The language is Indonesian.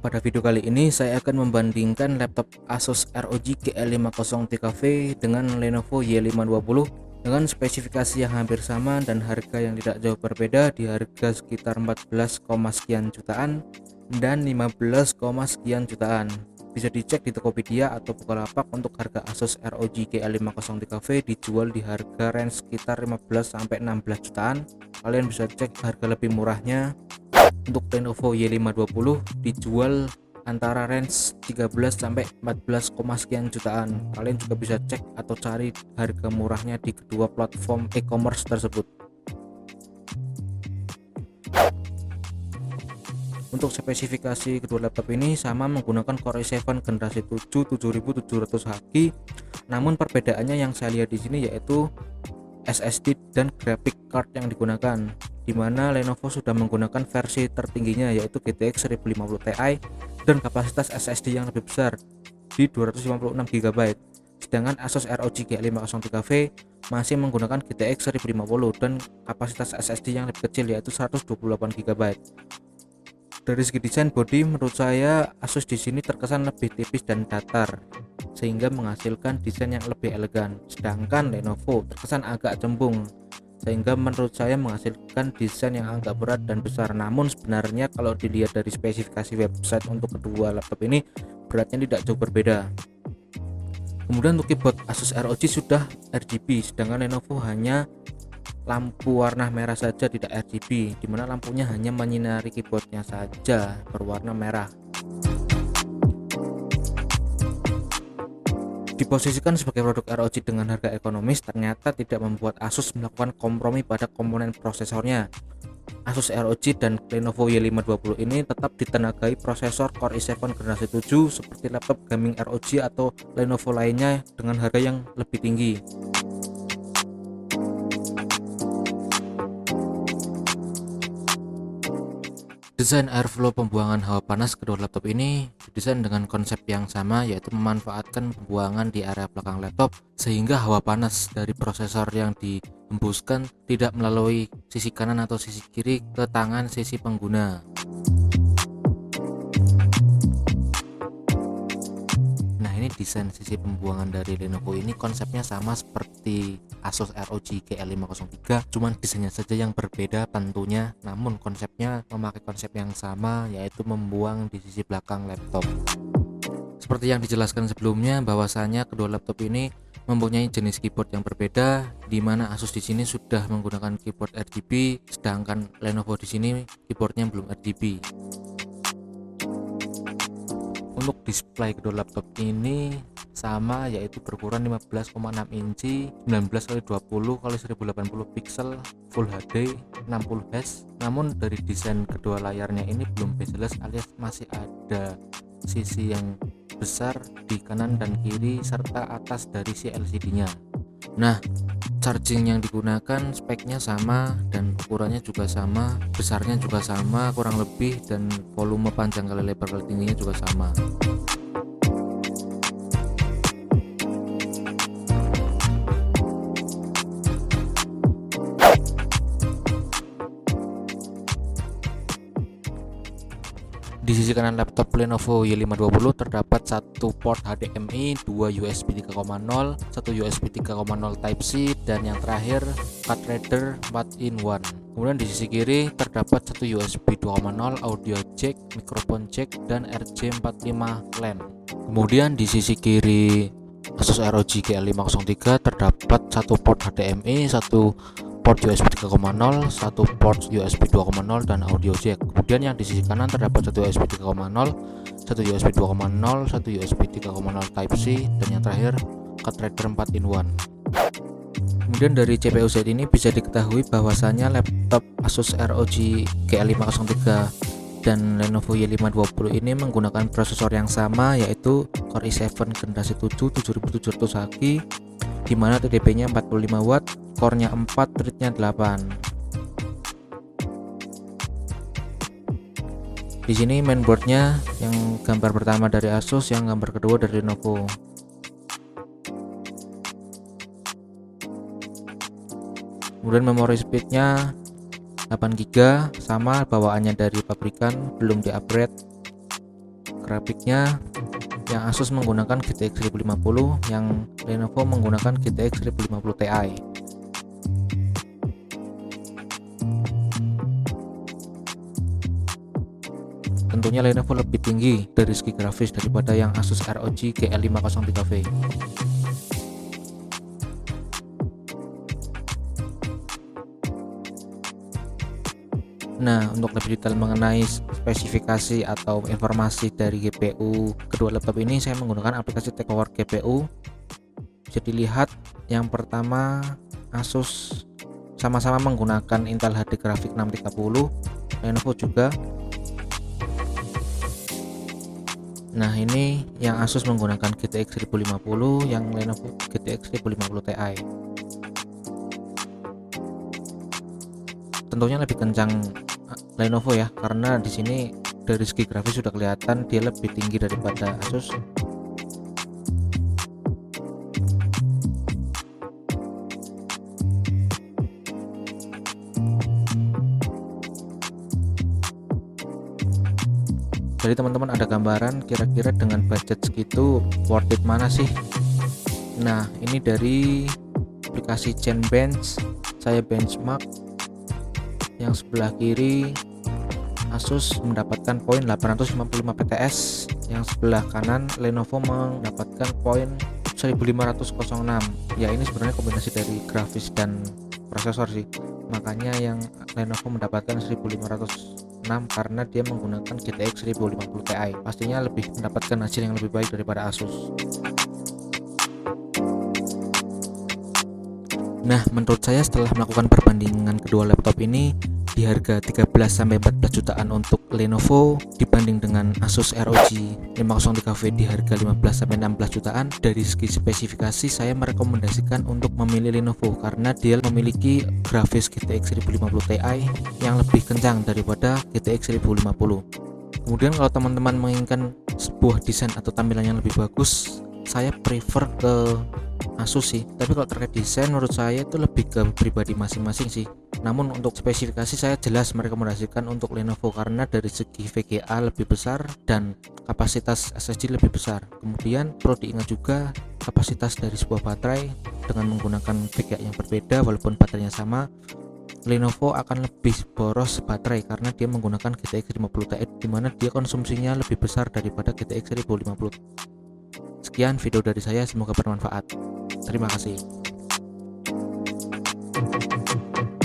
Pada video kali ini saya akan membandingkan laptop Asus ROG GL503V dengan Lenovo Y520 dengan spesifikasi yang hampir sama dan harga yang tidak jauh berbeda, di harga sekitar 14, sekian jutaan dan 15, sekian jutaan. Bisa dicek di Tokopedia atau Bukalapak untuk harga Asus ROG GL503V dijual di harga range sekitar 15 sampai 16 jutaan. Kalian bisa cek harga lebih murahnya. Untuk Lenovo Y520 dijual antara range 13 sampai 14, sekian jutaan. Kalian juga bisa cek atau cari harga murahnya di kedua platform e-commerce tersebut. Untuk spesifikasi kedua laptop ini sama, menggunakan Core i7 generasi 7 7700H. Namun perbedaannya yang saya lihat di sini yaitu SSD dan graphic card yang digunakan, di mana Lenovo sudah menggunakan versi tertingginya yaitu GTX 1050 Ti dan kapasitas SSD yang lebih besar di 256 GB. Sedangkan Asus ROG G503V masih menggunakan GTX 1050 dan kapasitas SSD yang lebih kecil yaitu 128 GB. Dari segi desain body, menurut saya Asus di sini terkesan lebih tipis dan datar sehingga menghasilkan desain yang lebih elegan. Sedangkan Lenovo terkesan agak cembung sehingga menurut saya menghasilkan desain yang agak berat dan besar. Namun sebenarnya kalau dilihat dari spesifikasi website untuk kedua laptop ini, beratnya tidak jauh berbeda. Kemudian untuk keyboard, Asus ROG sudah RGB, sedangkan Lenovo hanya lampu warna merah saja, tidak RGB, dimana lampunya hanya menyinari keyboardnya saja berwarna merah. Diposisikan sebagai produk ROG dengan harga ekonomis, ternyata tidak membuat Asus melakukan kompromi pada komponen prosesornya. Asus ROG dan Lenovo Y520 ini tetap ditenagai prosesor Core i7 generasi 7 seperti laptop gaming ROG atau Lenovo lainnya dengan harga yang lebih tinggi. Desain airflow pembuangan hawa panas kedua laptop ini didesain dengan konsep yang sama, yaitu memanfaatkan pembuangan di area belakang laptop sehingga hawa panas dari prosesor yang dihembuskan tidak melalui sisi kanan atau sisi kiri ke tangan sisi pengguna. Nah, ini desain sisi pembuangan dari Lenovo ini konsepnya sama seperti Asus ROG GL503, cuman desainnya saja yang berbeda tentunya, namun konsepnya memakai konsep yang sama, yaitu membuang di sisi belakang laptop. Seperti yang dijelaskan sebelumnya, bahwasanya kedua laptop ini mempunyai jenis keyboard yang berbeda, di mana Asus di sini sudah menggunakan keyboard RGB, sedangkan Lenovo di sini keyboardnya belum RGB. Untuk display kedua laptop ini sama, yaitu berukuran 15,6 inci 19x20x1080 pixel Full HD 60 Hz. Namun dari desain kedua layarnya ini belum bezel alias masih ada sisi yang besar di kanan dan kiri serta atas dari si LCD-nya. Nah, charging yang digunakan speknya sama dan ukurannya juga sama, besarnya juga sama kurang lebih, dan volume panjang kali lebar kali tingginya juga sama. Di sisi kanan laptop Lenovo Y520 terdapat satu port HDMI, 2 USB 3.0, 1 USB 3.0 Type-C, dan yang terakhir card reader 4-in-1. Kemudian di sisi kiri terdapat satu USB 2.0, audio jack, mikrofon jack, dan RJ45 LAN. Kemudian di sisi kiri Asus ROG GL503 terdapat satu port HDMI, satu port USB 3.0, satu port USB 2.0, dan audio jack. Kemudian yang di sisi kanan terdapat satu USB 3.0, satu USB 2.0, satu USB 3.0 Type-C, dan yang terakhir card reader 4-in-1. Kemudian dari CPU Z ini bisa diketahui bahwasanya laptop Asus ROG GL503 dan Lenovo Y520 ini menggunakan prosesor yang sama, yaitu Core i7 generasi 7 7700H, dimana TDP-nya 45 watt, core-nya 4, thread-nya 8. Di sini mainboardnya yang gambar pertama dari Asus, yang gambar kedua dari Lenovo. Kemudian memori speednya 8GB, sama bawaannya dari pabrikan, belum di-upgrade. Grafiknya yang Asus menggunakan GTX 1050, yang Lenovo menggunakan GTX 1050 Ti. Tentunya Lenovo lebih tinggi dari segi grafis daripada yang Asus ROG GL503V. Nah, untuk lebih detail mengenai spesifikasi atau informasi dari GPU kedua laptop ini, saya menggunakan aplikasi TechWark GPU. Bisa dilihat yang pertama, Asus sama-sama menggunakan Intel HD Graphics 630, Lenovo juga. Nah, ini yang Asus menggunakan GTX 1050, yang Lenovo GTX 1050 Ti. Tentunya lebih kencang Lenovo ya, karena di sini dari segi grafis sudah kelihatan dia lebih tinggi daripada Asus. Jadi teman-teman ada gambaran kira-kira dengan budget segitu worth it mana sih? Nah, ini dari aplikasi Geekbench, saya benchmark. Yang sebelah kiri Asus mendapatkan poin 855 PTS, yang sebelah kanan Lenovo mendapatkan poin 1506. Ya, ini sebenarnya kombinasi dari grafis dan prosesor sih, makanya yang Lenovo mendapatkan 1506 karena dia menggunakan GTX 1050 Ti. Pastinya lebih mendapatkan hasil yang lebih baik daripada Asus. Nah, menurut saya setelah melakukan perbandingan kedua laptop ini di harga 13-14 jutaan untuk Lenovo dibanding dengan Asus ROG 503V di harga 15-16 jutaan, dari segi spesifikasi saya merekomendasikan untuk memilih Lenovo karena dia memiliki grafis GTX 1050 Ti yang lebih kencang daripada GTX 1050. Kemudian kalau teman-teman menginginkan sebuah desain atau tampilan yang lebih bagus, saya prefer ke Asus sih. Tapi kalau terkait desain, menurut saya itu lebih ke pribadi masing-masing sih. Namun untuk spesifikasi saya jelas merekomendasikan untuk Lenovo karena dari segi VGA lebih besar dan kapasitas SSD lebih besar. Kemudian perlu diingat juga kapasitas dari sebuah baterai dengan menggunakan VGA yang berbeda walaupun baterainya sama. Lenovo akan lebih boros baterai karena dia menggunakan GTX 1050 Ti, dimana dia konsumsinya lebih besar daripada GTX 1050. Sekian video dari saya, semoga bermanfaat. Terima kasih.